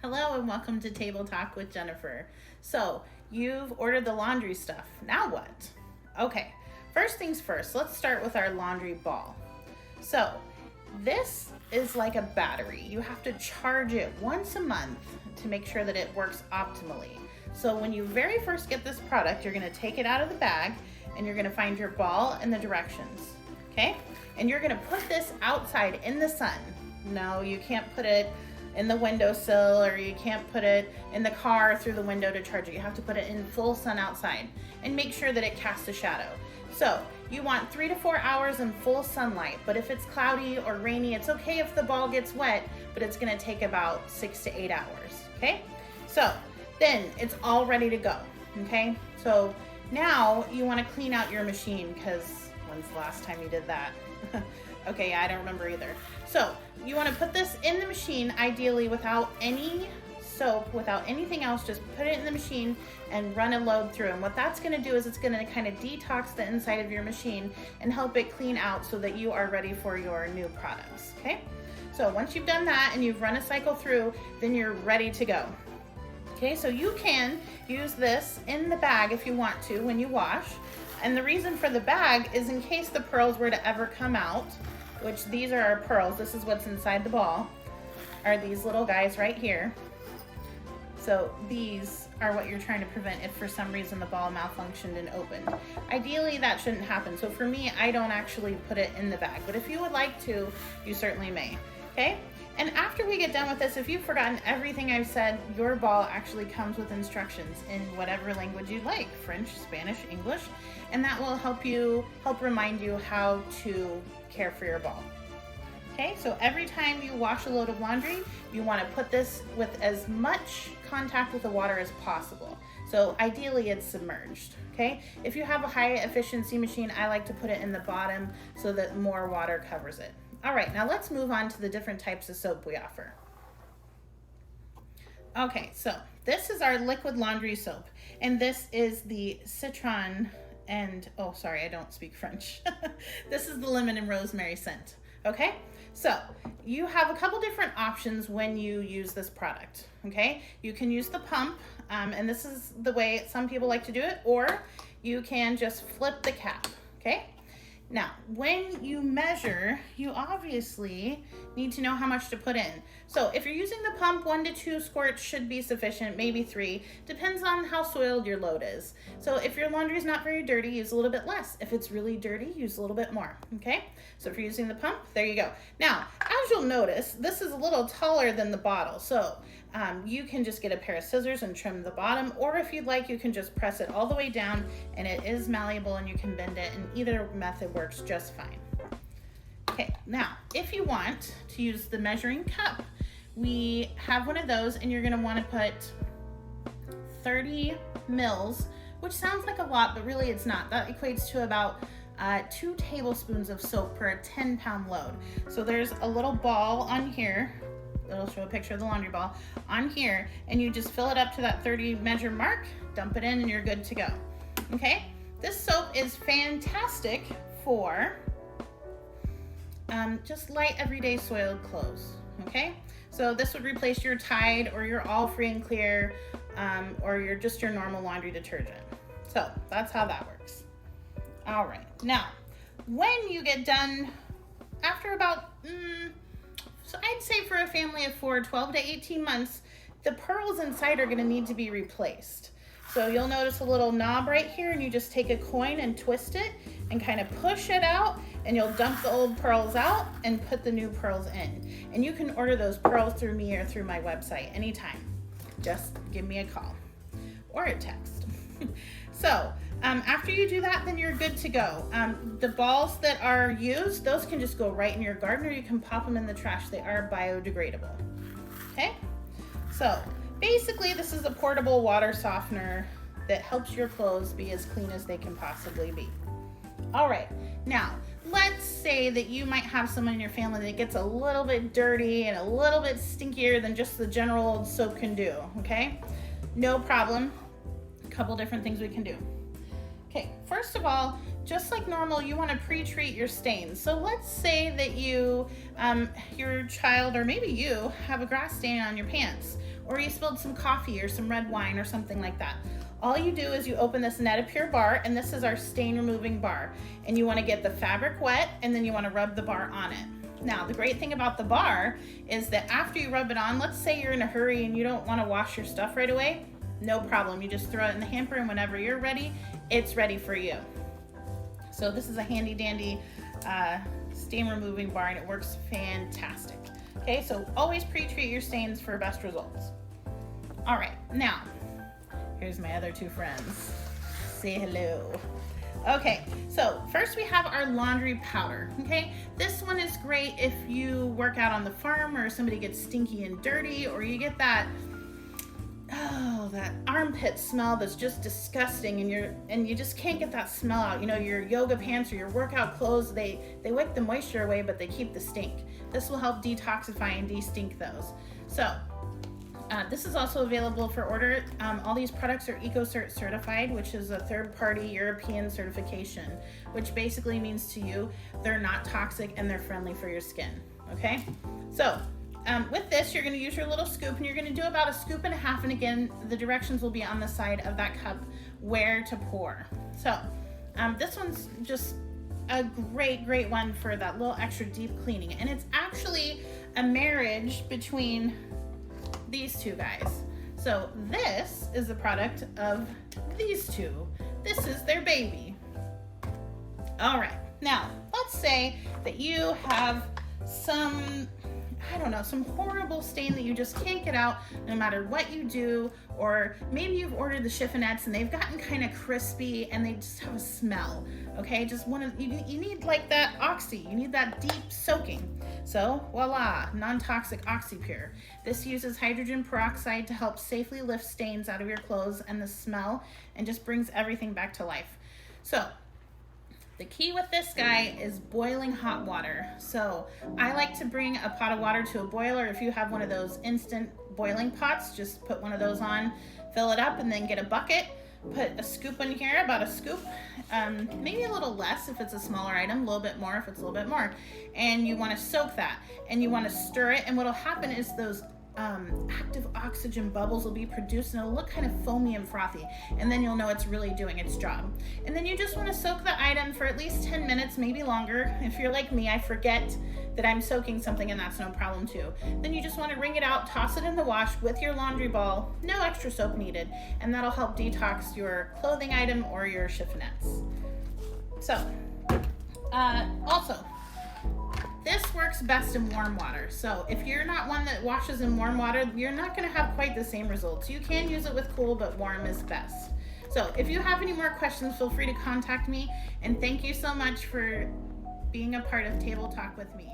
Hello and welcome to Table Talk with Jennifer. So, you've ordered the laundry stuff. Now what? Okay, first things first, let's start with our laundry ball. So, this is like a battery. You have to charge it once a month to make sure that it works optimally. So, when you very first get this product, you're going to take it out of the bag and you're going to find your ball and the directions. Okay? And you're going to put this outside in the sun. No, you can't put it in the windowsill, or you can't put it in the car through the window to charge it. You have to put it in full sun outside and make sure that it casts a shadow. So you want 3 to 4 hours in full sunlight, but if it's cloudy or rainy, it's okay if the ball gets wet, but it's gonna take about 6 to 8 hours, okay? So then it's all ready to go, okay? So now you wanna clean out your machine, because when's the last time you did that? Okay, yeah, I don't remember either. So you want to put this in the machine, ideally without any soap, without anything else. Just put it in the machine and run a load through. And what that's going to do is it's going to kind of detox the inside of your machine and help it clean out so that you are ready for your new products, okay? So once you've done that and you've run a cycle through, then you're ready to go. Okay, so you can use this in the bag if you want to when you wash. And the reason for the bag is in case the pearls were to ever come out, which these are our pearls. This is what's inside the ball, are these little guys right here. So these are what you're trying to prevent if for some reason the ball malfunctioned and opened. Ideally, that shouldn't happen. So for me, I don't actually put it in the bag, but if you would like to, you certainly may, okay? And after we get done with this, if you've forgotten everything I've said, your ball actually comes with instructions in whatever language you like, French, Spanish, English, and that will help remind you how to care for your ball. Okay, so every time you wash a load of laundry, you want to put this with as much contact with the water as possible. So ideally it's submerged, okay? If you have a high efficiency machine, I like to put it in the bottom so that more water covers it. All right, now let's move on to the different types of soap we offer. Okay, so this is our liquid laundry soap, and this is the citron and, oh, sorry, I don't speak French. This is the lemon and rosemary scent, okay? So you have a couple different options when you use this product, okay? You can use the pump, and this is the way some people like to do it, or you can just flip the cap, okay? Now, when you measure, you obviously need to know how much to put in. So if you're using the pump, 1 to 2 squirts should be sufficient, maybe 3. Depends on how soiled your load is. So if your laundry is not very dirty, use a little bit less. If it's really dirty, use a little bit more, okay? So if you're using the pump, there you go. Now, as you'll notice, this is a little taller than the bottle. So you can just get a pair of scissors and trim the bottom, or if you'd like, you can just press it all the way down, and it is malleable and you can bend it, and either method works just fine. Okay, now, if you want to use the measuring cup, we have one of those, and you're gonna wanna put 30 mils, which sounds like a lot, but really it's not. That equates to about 2 tablespoons of soap per 10-pound load. So there's a little ball on here. It'll show a picture of the laundry ball on here, and you just fill it up to that 30 measure mark, dump it in, and you're good to go. Okay, this soap is fantastic for just light everyday soiled clothes. Okay, so this would replace your Tide or your All Free and Clear, or your normal laundry detergent. So that's how that works. All right, now when you get done, after about so I'd say for a family of 4, 12 to 18 months, the pearls inside are gonna need to be replaced. So you'll notice a little knob right here, and you just take a coin and twist it and kind of push it out, and you'll dump the old pearls out and put the new pearls in. And you can order those pearls through me or through my website anytime. Just give me a call or a text. So after you do that, then you're good to go. The balls that are used, those can just go right in your garden, or you can pop them in the trash. They are biodegradable. Okay? So basically, this is a portable water softener that helps your clothes be as clean as they can possibly be. All right, now let's say that you might have someone in your family that gets a little bit dirty and a little bit stinkier than just the general old soap can do, okay? No problem. A couple different things we can do. Okay, first of all, just like normal, you want to pre-treat your stains. So let's say that you, your child, or maybe you, have a grass stain on your pants. or you spilled some coffee or some red wine or something like that. All you do is you open this Net Pure bar, and this is our stain removing bar. And you want to get the fabric wet, and then you want to rub the bar on it. Now, the great thing about the bar is that after you rub it on, let's say you're in a hurry and you don't want to wash your stuff right away, no problem. You just throw it in the hamper, and whenever you're ready, it's ready for you. So this is a handy dandy stain removing bar, and it works fantastic. Okay, so always pre-treat your stains for best results. All right, now, here's my other two friends. Say hello. Okay, so first we have our laundry powder, okay? This one is great if you work out on the farm or somebody gets stinky and dirty, or you get that armpit smell that's just disgusting, and you just can't get that smell out. You know, your yoga pants or your workout clothes, they wick the moisture away, but they keep the stink. This will help detoxify and de-stink those. So this is also available for order. All these products are EcoCert certified, which is a third-party European certification, which basically means to you they're not toxic and they're friendly for your skin, okay? So with this, you're gonna use your little scoop, and you're gonna do about 1.5 scoops, and again, the directions will be on the side of that cup where to pour. So this one's just a great one for that little extra deep cleaning, and it's actually a marriage between these two guys. So this is the product of these two. This is their baby. All right, now let's say that you have some horrible stain that you just can't get out no matter what you do, or maybe you've ordered the chiffonettes and they've gotten kind of crispy and they just have a smell, okay? You need like that oxy, you need that deep soaking. So voila, non-toxic OxyPure. This uses hydrogen peroxide to help safely lift stains out of your clothes and the smell, and just brings everything back to life. So the key with this guy is boiling hot water. So I like to bring a pot of water to a boiler. If you have one of those instant boiling pots, just put one of those on, fill it up, and then get a bucket. Put a scoop in here, about 1 scoop, maybe a little less if it's a smaller item, a little bit more if it's a little bit more. And you want to soak that, and you want to stir it, and what'll happen is those active oxygen bubbles will be produced, and it'll look kind of foamy and frothy, and then you'll know it's really doing its job. And then you just want to soak the item for at least 10 minutes, maybe longer. If you're like me, I forget that I'm soaking something, and that's no problem too. Then you just want to wring it out, toss it in the wash with your laundry ball, no extra soap needed, and that'll help detox your clothing item or your chiffonettes. So also, this works best in warm water. So if you're not one that washes in warm water, you're not going to have quite the same results. You can use it with cool, but warm is best. So if you have any more questions, feel free to contact me. And thank you so much for being a part of Table Talk with me.